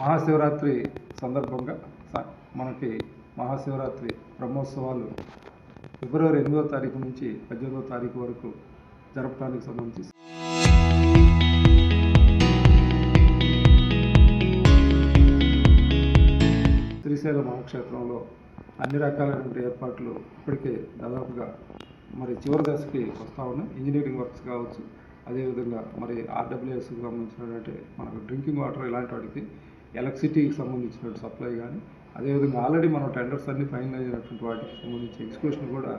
మహాశివరాత్రి సందర్భంగా మనకి మహాశివరాత్రి బ్రహ్మోత్సవాలు ఫిబ్రవరి 8వ తారీఖు నుంచి 18వ తారీఖు వరకు జరపడానికి సంబంధించి శ్రీశైల మహాక్షేత్రంలో అన్ని రకాలైన ఏర్పాట్లు ఇప్పటికే దాదాపుగా మరి చివరి దశకి వస్తూ ఉన్నాయి. ఇంజనీరింగ్ వర్క్స్ కావచ్చు, అదేవిధంగా మరి ఆర్డబ్ల్యూఎస్కి సంబంధించినటువంటి మనకు డ్రింకింగ్ వాటర్ ఇలాంటి వాటికి ఎలక్ట్రిసిటీకి సంబంధించినటువంటి సప్లై కానీ, అదేవిధంగా ఆల్రెడీ మనం టెండర్స్ అన్ని ఫైనలైజ్ అయినటువంటి వాటికి సంబంధించి ఎగ్జిక్యూషన్ కూడా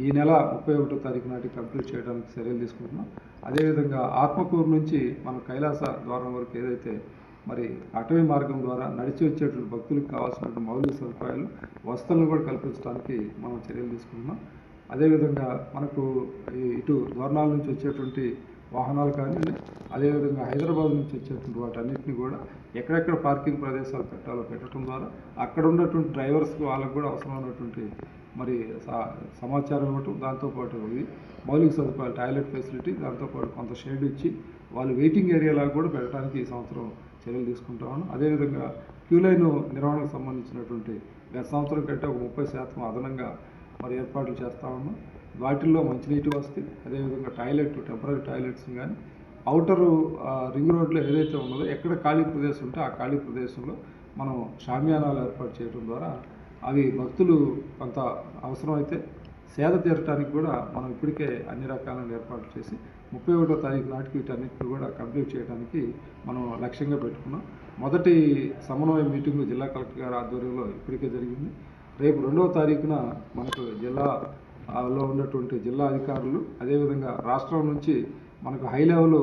ఈ నెల 31వ తారీఖు నాటికి కంప్లీట్ చేయడానికి చర్యలు తీసుకుంటున్నాం. అదేవిధంగా ఆత్మకూరు నుంచి మన కైలాస ద్వారం వరకు ఏదైతే మరి అటవీ మార్గం ద్వారా నడిచి వచ్చేటువంటి భక్తులకు కావాల్సినటువంటి మౌలిక సదుపాయాలు, వసతులను కూడా కల్పించడానికి మనం చర్యలు తీసుకుంటున్నాం. అదేవిధంగా మనకు ఇటు దోర్నాల నుంచి వచ్చేటువంటి వాహనాలు కానీ, అదేవిధంగా హైదరాబాద్ నుంచి వచ్చేటువంటి వాటన్నిటిని కూడా ఎక్కడెక్కడ పార్కింగ్ ప్రదేశాలు పెట్టాలో పెట్టడం ద్వారా అక్కడ ఉన్నటువంటి డ్రైవర్స్కి వాళ్ళకు కూడా అవసరమైనటువంటి మరి సమాచారం ఇవ్వటం, దాంతోపాటు ఇది మౌలిక సదుపాయాలు, టాయిలెట్ ఫెసిలిటీ, దాంతోపాటు కొంత షెడ్ ఇచ్చి వాళ్ళు వెయిటింగ్ ఏరియాలాగా కూడా పెట్టడానికి ఈ సంవత్సరం చర్యలు తీసుకుంటా ఉన్నాం. అదేవిధంగా క్యూ లైన్ నిర్వహణకు సంబంధించినటువంటి గత సంవత్సరం కంటే ఒక 30% అదనంగా మరి ఏర్పాట్లు చేస్తూ ఉన్నాం. వాటిల్లో మంచినీటి వసతి, అదేవిధంగా టెంపరీ టాయిలెట్స్ కానీ, అవుటరు రింగ్ రోడ్లో ఏదైతే ఉన్నదో ఎక్కడ ఖాళీ ప్రదేశం ఉంటే ఆ ఖాళీ ప్రదేశంలో మనం షామియానాలు ఏర్పాటు చేయడం ద్వారా అవి భక్తులు కొంత అవసరమైతే సేద తీరటానికి కూడా మనం ఇప్పటికే అన్ని రకాలైన ఏర్పాట్లు చేసి 31వ తారీఖు నాటికి వీటన్నిటిని కూడా కంప్లీట్ చేయడానికి మనం లక్ష్యంగా పెట్టుకున్నాం. మొదటి సమన్వయ మీటింగు జిల్లా కలెక్టర్ గారి ఆధ్వర్యంలో ఇప్పటికే జరిగింది. రేపు 2వ తారీఖున మనకు జిల్లాలో ఉన్నటువంటి జిల్లా అధికారులు, అదేవిధంగా రాష్ట్రం నుంచి మనకు హై లెవెల్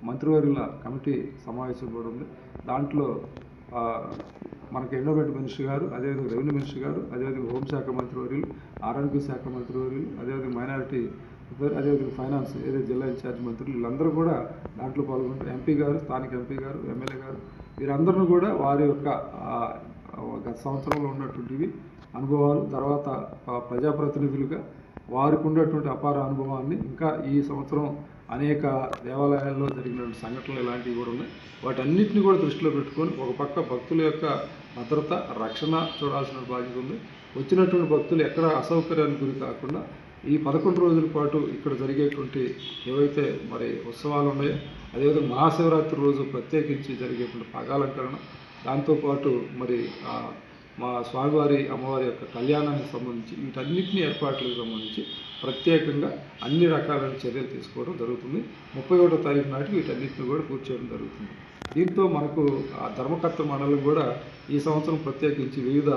మంత్రివర్యుల కమిటీ సమావేశం కూడా ఉంది. దాంట్లో మనకు ఎన్విరాన్మెంట్ మినిస్టర్ గారు, అదేవిధంగా రెవెన్యూ మినిస్టర్ గారు, అదేవిధంగా హోంశాఖ మంత్రివర్యులు, ఆర్ఎండ్బి శాఖ మంత్రివర్యులు, అదేవిధంగా మైనారిటీ, అదేవిధంగా ఫైనాన్స్ ఏదైతే జిల్లా ఇన్ఛార్జ్ మంత్రులు వీళ్ళందరూ కూడా దాంట్లో పాల్గొంటారు. ఎంపీ గారు, స్థానిక ఎంపీ గారు, ఎమ్మెల్యే గారు, వీరందరూ కూడా వారి యొక్క గత సంవత్సరంలో ఉన్నటువంటివి అనుభవాలు, తర్వాత ప్రజాప్రతినిధులుగా వారికి ఉన్నటువంటి అపార అనుభవాన్ని, ఇంకా ఈ సంవత్సరం అనేక దేవాలయాల్లో జరిగినటువంటి సంఘటనలు ఇలాంటివి కూడా ఉన్నాయి. వాటన్నిటిని కూడా దృష్టిలో పెట్టుకొని ఒక పక్క భక్తుల యొక్క భద్రత, రక్షణ చూడాల్సిన బాధ్యత ఉంది. వచ్చినటువంటి భక్తులు ఎక్కడ అసౌకర్యానికి గురి కాకుండా ఈ 11 రోజుల పాటు ఇక్కడ జరిగేటువంటి ఏవైతే మరి ఉత్సవాలు ఉన్నాయో, అదేవిధంగా మహాశివరాత్రి రోజు ప్రత్యేకించి జరిగేటువంటి పగాలంకరణ, దాంతోపాటు మరి మా స్వామివారి అమ్మవారి యొక్క కళ్యాణానికి సంబంధించి వీటన్నిటిని ఏర్పాట్లకు సంబంధించి ప్రత్యేకంగా అన్ని రకాలైన చర్యలు తీసుకోవడం జరుగుతుంది. 31వ తారీఖు నాటికి వీటన్నిటిని కూడా పూర్తి చేయడం జరుగుతుంది. దీంతో మనకు ధర్మకర్త మండలి కూడా ఈ సంవత్సరం ప్రత్యేకించి వివిధ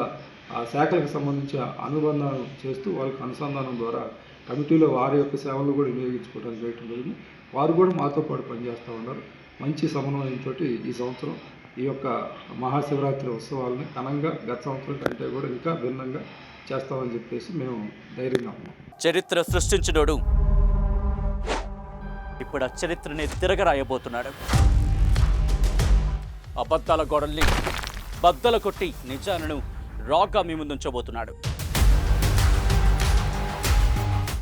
శాఖలకు సంబంధించి అనుబంధాలు చేస్తూ వాళ్ళకి అనుసంధానం ద్వారా కమిటీలో వారి యొక్క సేవలు కూడా వినియోగించుకోవడానికి చేయడం జరిగింది. వారు కూడా మాతో పాటు పనిచేస్తూ ఉన్నారు. మంచి సమన్వయంతో ఈ సంవత్సరం ఈ యొక్క మహాశివరాత్రి ఉత్సవాలని ఘనంగా గత సంవత్సరం కంటే కూడా ఇంకా భిన్నంగా చేస్తామని చెప్పేసి మేము ధైర్యంగా ఉన్నాం. చరిత్ర సృష్టించినోడు ఇప్పుడు ఆ చరిత్రని తిరగరాయబోతున్నాడు. అబద్ధాల గోడల్ని బద్దలు కొట్టి నిజాలను రాగా మీ ముందుంచబోతున్నాడు.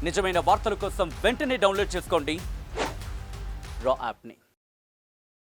నిజమైన వార్తల కోసం వెంటనే డౌన్లోడ్ చేసుకోండి రా యాప్ని.